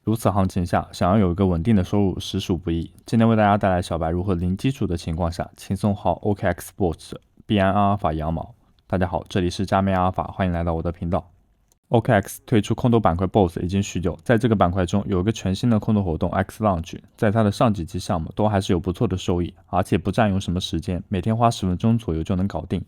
如此行情下，想要有一个稳定的收入实属不易。今天为大家带来小白如何零基础的情况下轻松薅 OKX Sports 币安阿尔法羊毛。大家好，这里是加密阿尔法，欢迎来到我的频道。OKX 推出空投板块 BOSS 已经许久，在这个板块中有一个全新的空投活动 X Launch， 在它的上几期项目都还是有不错的收益，而且不占用什么时间，每天花10分钟左右就能搞定。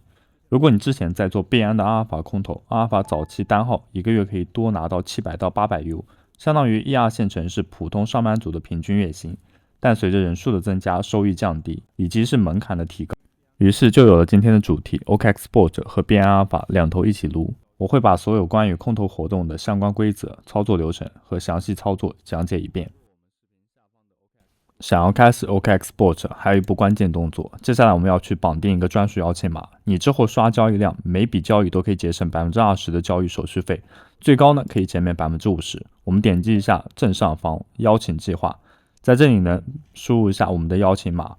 如果你之前在做币安的阿尔法空投，阿尔法早期单号一个月可以多拿到700到800 U， 相当于1、2线城市普通上班族的平均月薪。但随着人数的增加，收益降低，以及是门槛的提高，于是就有了今天的主题 OKX Sport 和币安阿尔法两头一起撸。我会把所有关于空投活动的相关规则、操作流程和详细操作讲解一遍。想要开始 OKX Sport 还有一步关键动作，接下来我们要去绑定一个专属邀请码，你之后刷交易量，每笔交易都可以节省 20% 的交易手续费，最高呢可以减免 50%。我们点击一下正上方邀请计划，在这里呢输入一下我们的邀请码。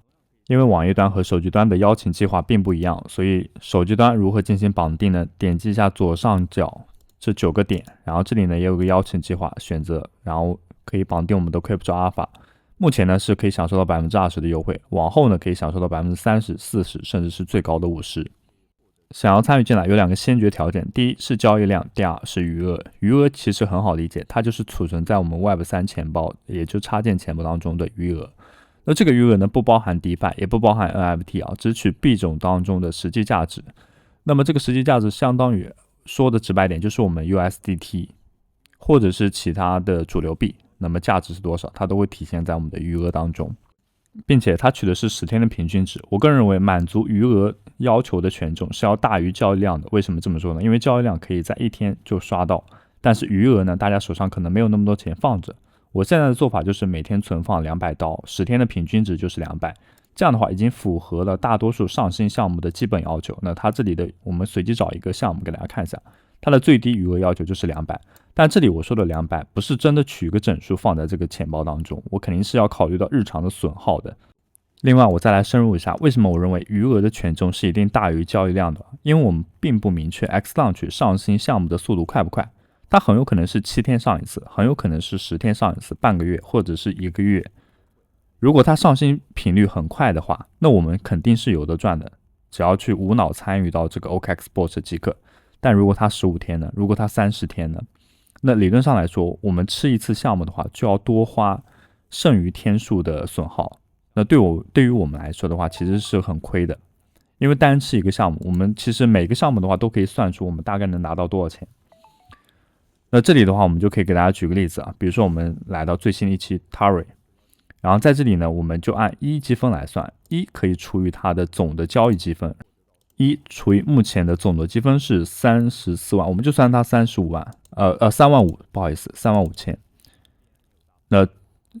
因为网页端和手机端的邀请计划并不一样，所以手机端如何进行绑定呢？点击一下左上角这9个点，然后这里呢也有个邀请计划，选择，然后可以绑定我们的 Crypto Alpha。目前呢是可以享受到 20% 的优惠，往后呢可以享受到 30%、40%，甚至是最高的50%。想要参与进来有2个先决条件，第一是交易量，第二是余额。余额其实很好理解，它就是储存在我们 Web3 钱包，也就插件钱包当中的余额。那这个余额呢，不包含 DeFi， 也不包含 NFT 啊，只取币种当中的实际价值。那么这个实际价值相当于，说的直白点，就是我们 USDT 或者是其他的主流币，那么价值是多少，它都会体现在我们的余额当中，并且它取的是10天的平均值。我个人认为，满足余额要求的权重是要大于交易量的。为什么这么说呢？因为交易量可以在1天就刷到，但是余额呢，大家手上可能没有那么多钱放着。我现在的做法就是每天存放200刀，10天的平均值就是200，这样的话已经符合了大多数上新项目的基本要求。那它这里的我们随机找一个项目给大家看一下，它的最低余额要求就是200，但这里我说的200不是真的取一个整数放在这个钱包当中，我肯定是要考虑到日常的损耗的。另外我再来深入一下，为什么我认为余额的权重是一定大于交易量的？因为我们并不明确 X Launch 上新项目的速度快不快。它很有可能是7天上一次，很有可能是10天上一次，半个月或者是1个月。如果它上新频率很快的话，那我们肯定是有的赚的，只要去无脑参与到这个 OKX Sports 即可。但如果它15天呢？如果它30天呢？那理论上来说，我们吃一次项目的话，就要多花剩余天数的损耗。那对于我们来说的话，其实是很亏的，因为单吃一个项目，我们其实每个项目的话都可以算出我们大概能拿到多少钱。那这里的话，我们就可以给大家举个例子啊，比如说我们来到最新的一期 Tari， 然后在这里呢，我们就按1积分来算，1可以除以它的总的交易积分，1除以目前的总的积分是34万，我们就算它35万，3万5，不好意思，3万5千。那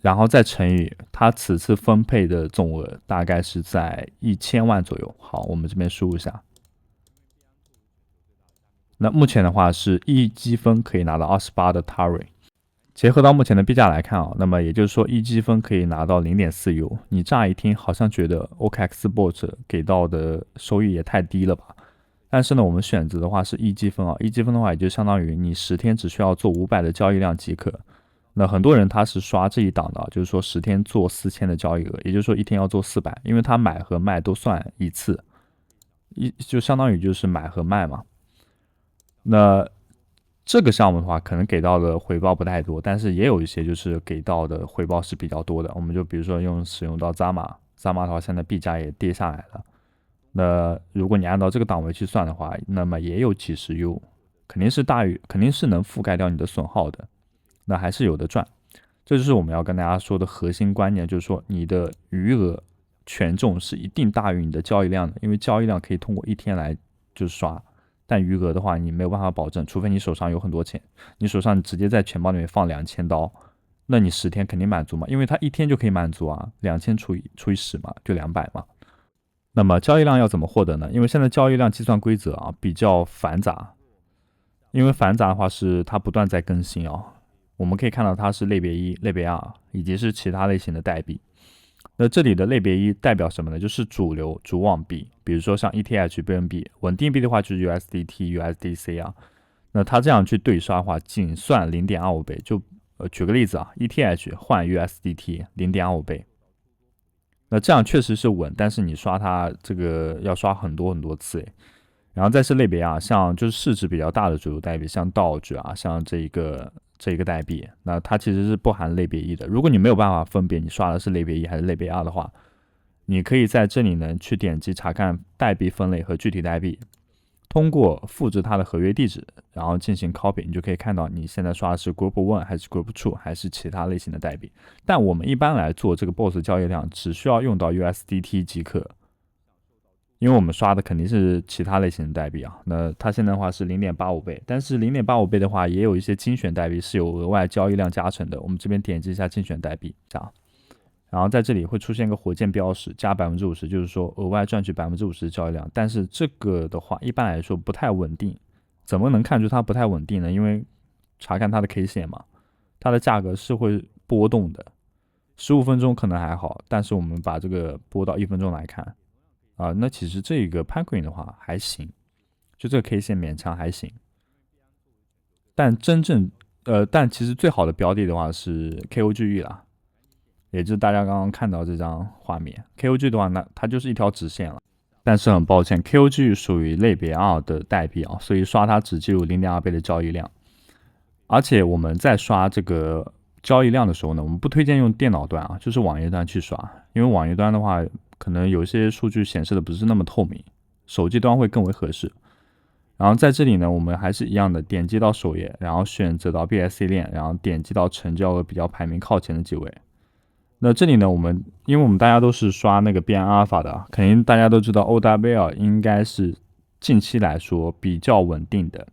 然后再乘以它此次分配的总额，大概是在1000万左右。好，我们这边输入一下。那目前的话是1积分可以拿到28的 Tari， 结合到目前的币价来看啊，那么也就是说1积分可以拿到 0.4 U。你乍一听好像觉得 OKX Sport 给到的收益也太低了吧？但是呢，我们选择的话是1积分啊，1积分的话也就相当于你10天只需要做500的交易量即可。那很多人他是刷这一档的，就是说10天做4000的交易额，也就是说1天要做400，因为他买和卖都算一次，就相当于就是买和卖嘛。那这个项目的话，可能给到的回报不太多，但是也有一些就是给到的回报是比较多的。我们就比如说使用到 Zama 的话，现在币价也跌下来了。那如果你按照这个档位去算的话，那么也有几十 U， 肯定是能覆盖掉你的损耗的，那还是有的赚。这就是我们要跟大家说的核心观念，就是说你的余额权重是一定大于你的交易量的，因为交易量可以通过1天来就是刷。但余额的话，你没有办法保证，除非你手上有很多钱，你手上直接在钱包里面放2000刀，那你10天肯定满足嘛，因为它1天就可以满足啊，2000除以10嘛，就200嘛。那么交易量要怎么获得呢？因为现在交易量计算规则啊比较繁杂，因为繁杂的话是它不断在更新啊，我们可以看到它是类别1、类别2，以及是其他类型的代币。那这里的类别1代表什么呢？就是主流主网币，比如说像 ETH、BNB， 稳定币的话就是 USDT、USDC 啊。那它这样去对刷的话，仅算 0.25 倍，就举个例子啊 ，ETH 换 USDT 0.25倍，那这样确实是稳，但是你刷它这个要刷很多很多次诶。然后再是类别啊，像就是市值比较大的主流代币，像道指啊，像这一个代币，那它其实是不含类别一的。如果你没有办法分别你刷的是类别一还是类别二的话，你可以在这里呢去点击查看代币分类和具体代币，通过复制它的合约地址，然后进行 copy， 你就可以看到你现在刷的是 Group 1还是 Group 2还是其他类型的代币。但我们一般来做这个 BOSS 交易量，只需要用到 USDT 即可。因为我们刷的肯定是其他类型的代币啊，那它现在的话是0.85倍，但是0.85倍的话也有一些精选代币是有额外交易量加成的。我们这边点击一下精选代币，这样，然后在这里会出现一个火箭标识加50%，就是说额外赚取50%的交易量。但是这个的话一般来说不太稳定，怎么能看出它不太稳定呢？因为查看它的 K 线嘛，它的价格是会波动的，15分钟可能还好，但是我们把这个拨到1分钟来看。那其实这个 Pinecoin 的话还行，就这个 K 线勉强还行，但但其实最好的标的的话是 KOGE 啦，也就是大家刚刚看到这张画面 ，KOGE 的话，那它就是一条直线了。但是很抱歉 ，KOGE 属于类别2的代币啊，所以刷它只记录0.2倍的交易量，而且我们在刷这个交易量的时候呢，我们不推荐用电脑端啊，就是网页端去刷，因为网页端的话。可能有些数据显示的不是那么透明，手机端会更为合适。然后在这里呢，我们还是一样的，点击到首页，然后选择到 BSC 链，然后点击到成交额比较排名靠前的几位。那这里呢，因为我们大家都是刷那个币安阿尔法的，肯定大家都知道 OWL 应该是近期来说比较稳定的，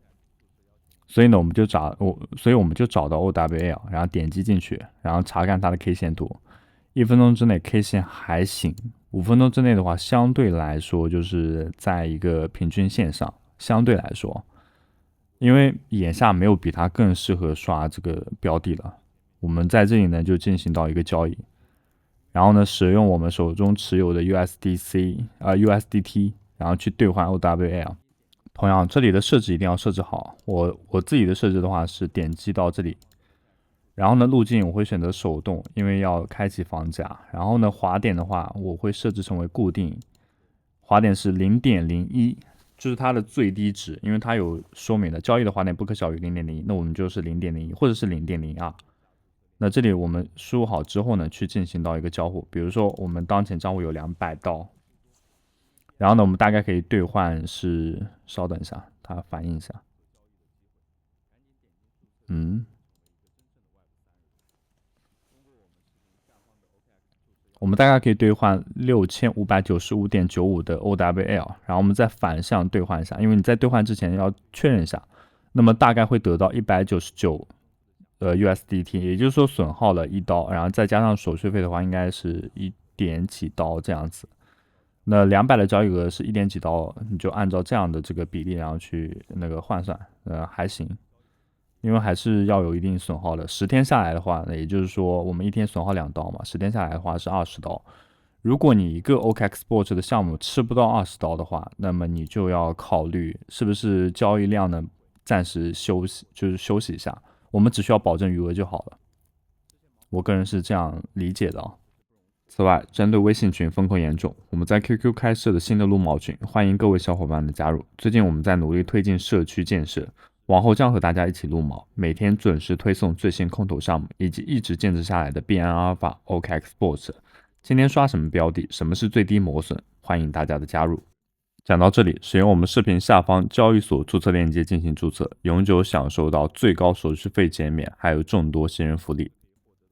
所以呢，我们就找到 OWL， 然后点击进去，然后查看它的 K 线图。1分钟之内 K 线还行，5分钟之内的话，相对来说就是在一个平均线上，相对来说，因为眼下没有比它更适合刷这个标的了。我们在这里呢就进行到一个交易，然后呢使用我们手中持有的 USDT，然后去兑换 OWL。同样，这里的设置一定要设置好。我自己的设置的话是点击到这里。然后呢，路径我会选择手动，因为要开启防假。然后呢，滑点的话，我会设置成为固定，滑点是0.01，就是它的最低值，因为它有说明的，交易的滑点不可小于0.01，那我们就是0.01或者是0.02。那这里我们输入好之后呢，去进行到一个交互，比如说我们当前账户有200刀，然后呢，我们大概可以兑换是，稍等一下，它反应一下，我们大概可以兑换6595.95的 OWL， 然后我们再反向兑换一下，因为你在兑换之前要确认一下，那么大概会得到199USDT， 也就是说损耗了1刀，然后再加上手续费的话，应该是1点几刀这样子。那200的交易额是1点几刀，你就按照这样的这个比例，然后去那个换算，还行。因为还是要有一定损耗的，10天下来的话，那也就是说我们一天损耗2刀嘛，10天下来的话是20刀。如果你一个 OKExport 的项目吃不到20刀的话，那么你就要考虑是不是交易量呢暂时休息，就是休息一下，我们只需要保证余额就好了。我个人是这样理解的。此外，针对微信群风控严重，我们在 QQ 开设的新的撸毛群，欢迎各位小伙伴的加入。最近我们在努力推进社区建设。往后将和大家一起撸毛，每天准时推送最新空投项目，以及一直坚持下来的币安阿尔法 OKExport。今天刷什么标的，什么是最低磨损，欢迎大家的加入。讲到这里，使用我们视频下方交易所注册链接进行注册，永久享受到最高手续费减免，还有众多新人福利。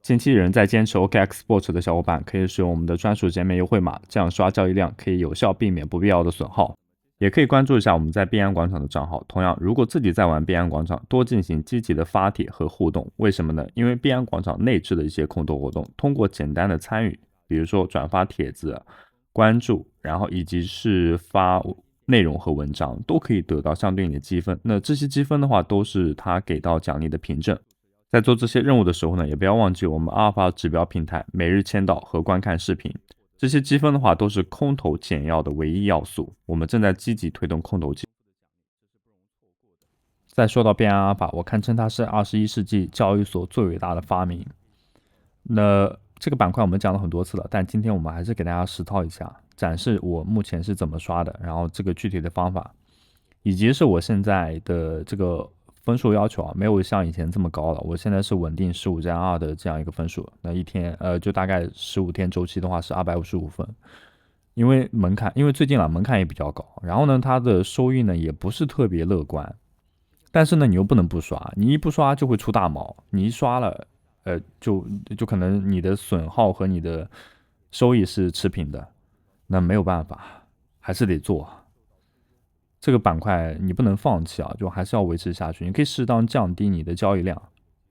近期仍在坚持 OKExport 的小伙伴可以使用我们的专属减免优惠码，这样刷交易量可以有效避免不必要的损耗。也可以关注一下我们在币安广场的账号。同样，如果自己在玩币安广场，多进行积极的发帖和互动。为什么呢？因为币安广场内置的一些空投活动，通过简单的参与，比如说转发帖子、关注，然后以及是发内容和文章，都可以得到相对应的积分。那这些积分的话，都是他给到奖励的凭证。在做这些任务的时候呢，也不要忘记我们阿尔法指标平台每日签到和观看视频。这些积分的话都是空投简要的唯一要素，我们正在积极推动空投技术。再说到变暗法，我堪称它是21世纪交易所最伟大的发明。那这个板块我们讲了很多次了，但今天我们还是给大家实操一下，展示我目前是怎么刷的，然后这个具体的方法，以及是我现在的这个分数要求啊，没有像以前这么高了。我现在是稳定15+2的这样一个分数，那一天就大概15天周期的话是255分。因为最近门槛也比较高，然后呢，它的收益呢也不是特别乐观，但是呢，你又不能不刷，你一不刷就会出大毛，你一刷了，就可能你的损耗和你的收益是持平的，那没有办法，还是得做。这个板块你不能放弃啊，就还是要维持下去。你可以适当降低你的交易量，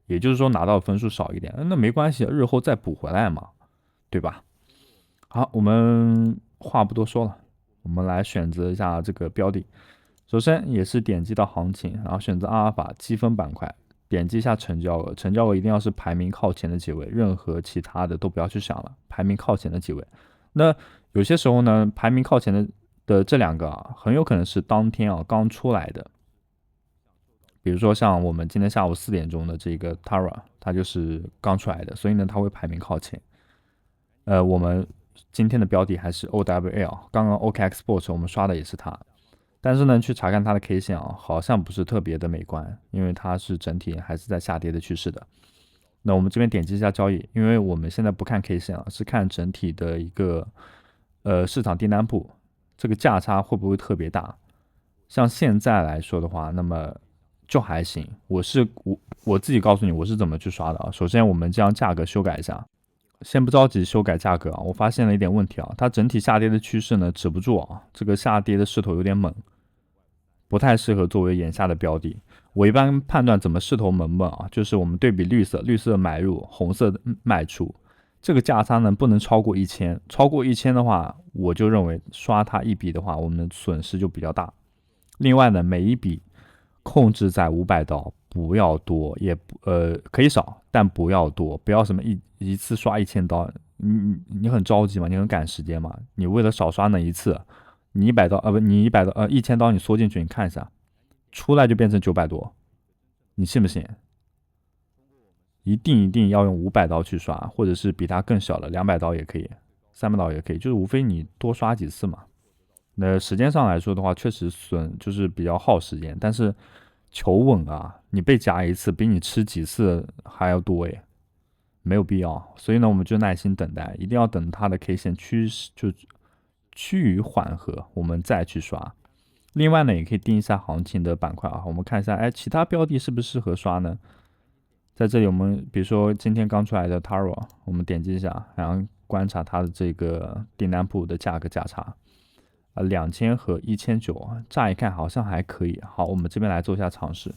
也就是说拿到分数少一点，那没关系，日后再补回来嘛，对吧？好，我们话不多说了，我们来选择一下这个标的。首先也是点击到行情，然后选择阿尔法积分板块，点击一下成交额，成交额一定要是排名靠前的几位，任何其他的都不要去想了，排名靠前的几位。那有些时候呢，排名靠前的这两个啊，很有可能是当天啊刚出来的，比如说像我们今天下午4点钟的这个 Tara， 它就是刚出来的，所以呢它会排名靠前。我们今天的标的还是 OWL， 刚刚 OKX Sport 我们刷的也是它，但是呢，去查看它的 K 线啊，好像不是特别的美观，因为它是整体还是在下跌的趋势的。那我们这边点击一下交易，因为我们现在不看 K 线啊，是看整体的一个市场订单部，这个价差会不会特别大？像现在来说的话，那么就还行。我自己告诉你我是怎么去刷的啊。首先我们将价格修改一下。先不着急修改价格啊，我发现了一点问题啊，它整体下跌的趋势呢止不住啊，这个下跌的势头有点猛，不太适合作为眼下的标的。我一般判断怎么势头猛不猛啊，就是我们对比绿色买入，红色卖出，这个价差呢不能超过1000，超过1000的话，我就认为刷它一笔的话，我们的损失就比较大。另外呢，每一笔控制在500刀，不要多，也可以少，但不要多，不要什么一次刷1000刀，你很着急嘛，你很赶时间嘛，你为了少刷那一次，你100刀你100刀1000刀你缩进去，你看一下，出来就变成900多，你信不信？一定要用500刀去刷，或者是比它更小的200刀也可以，300刀也可以，就是无非你多刷几次嘛。那时间上来说的话，确实就是比较耗时间，但是求稳啊，你被夹一次比你吃几次还要多诶，没有必要。所以呢，我们就耐心等待，一定要等它的 K 线趋于缓和，我们再去刷。另外呢，也可以盯一下行情的板块啊，我们看一下，哎，其他标的是不是适合刷呢？在这里，我们比如说今天刚出来的 Taro， 我们点击一下，然后观察它的这个订单部的价格价差。2000和1900，乍一看好像还可以。好，我们这边来做一下尝试。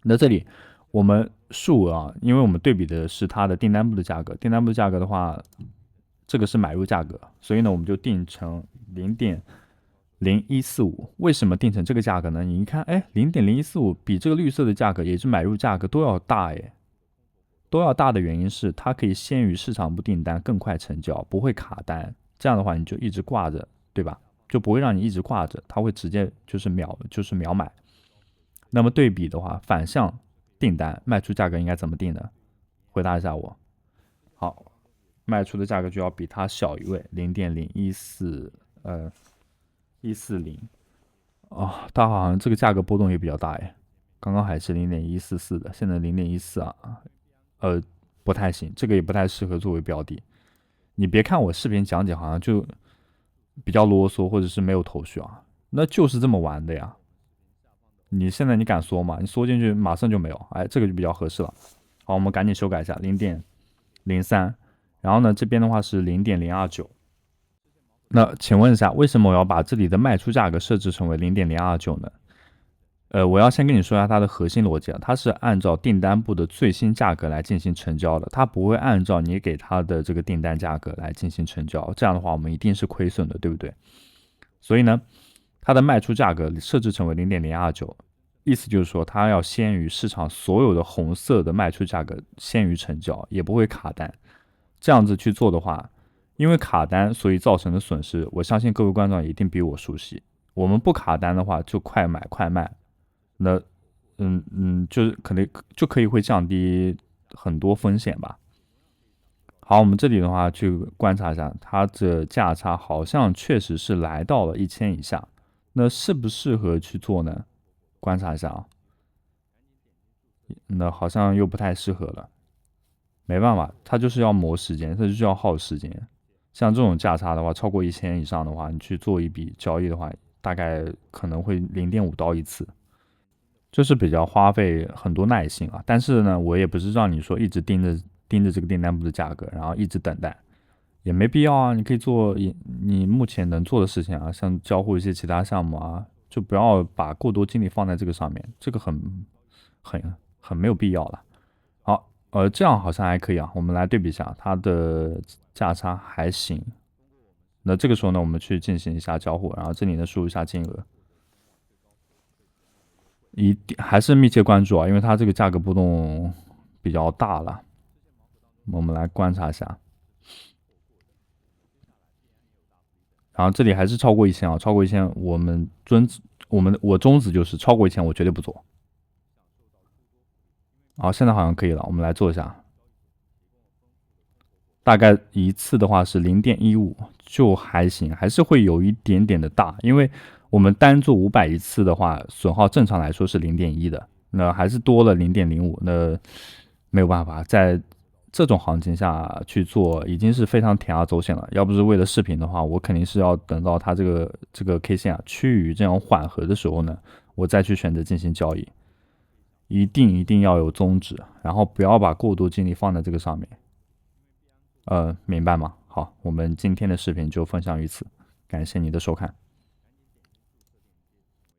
那这里我们数额啊，因为我们对比的是它的订单部的价格，订单部价格的话，这个是买入价格，所以呢，我们就定成0.0145。为什么定成这个价格呢？你一看，哎，0.0145比这个绿色的价格，也是买入价格都要大哎。都要大的原因是它可以先于市场部订单更快成交，不会卡单。这样的话，你就一直挂着。对吧？就不会让你一直挂着，它会直接就是秒买。那么对比的话，反向订单卖出价格应该怎么定呢？回答一下我。好，卖出的价格就要比它小一位，0.014140。哦，它好像这个价格波动也比较大哎，刚刚还是0.144的，现在0.14啊，不太行，这个也不太适合作为标的。你别看我视频讲解好像就比较啰嗦，或者是没有头绪啊，那就是这么玩的呀。你现在你敢缩吗？你缩进去马上就没有，哎，这个就比较合适了。好，我们赶紧修改一下0.03，然后呢，这边的话是0.029。那请问一下，为什么我要把这里的卖出价格设置成为0.029呢？我要先跟你说一下它的核心逻辑啊，它是按照订单部的最新价格来进行成交的，它不会按照你给它的这个订单价格来进行成交，这样的话我们一定是亏损的，对不对？所以呢，它的卖出价格设置成为0.029，意思就是说它要先于市场所有的红色的卖出价格先于成交，也不会卡单。这样子去做的话，因为卡单所以造成的损失，我相信各位观众一定比我熟悉。我们不卡单的话，就快买快卖。那就是可能就可以会降低很多风险吧。好，我们这里的话去观察一下，它的价差好像确实是来到了1000以下，那适不适合去做呢？观察一下啊，那好像又不太适合了，没办法，它就是要磨时间，它就是要耗时间。像这种价差的话，超过1000以上的话，你去做一笔交易的话，大概可能会0.5刀一次，就是比较花费很多耐心啊。但是呢，我也不是让你说一直盯着这个订单簿的价格，然后一直等待，也没必要啊。你可以做你目前能做的事情啊，像交互一些其他项目啊，就不要把过多精力放在这个上面，这个很没有必要了。好，这样好像还可以啊。我们来对比一下，它的价差还行。那这个时候呢，我们去进行一下交互，然后这里呢输入一下金额，一定还是密切关注啊，因为它这个价格波动比较大了。我们来观察一下，然后这里还是超过1000啊，超过1000，我宗旨就是超过1000我绝对不做。好，现在好像可以了，我们来做一下。大概一次的话是0.15，就还行，还是会有一点点的大，因为我们单做500一次的话，损耗正常来说是0.1的，那还是多了0.05，那没有办法，在这种行情下去做已经是非常铤而走险了。要不是为了视频的话，我肯定是要等到它这个 K 线趋于这样缓和的时候呢，我再去选择进行交易。一定要有宗旨，然后不要把过多精力放在这个上面。明白吗？好，我们今天的视频就分享于此，感谢你的收看。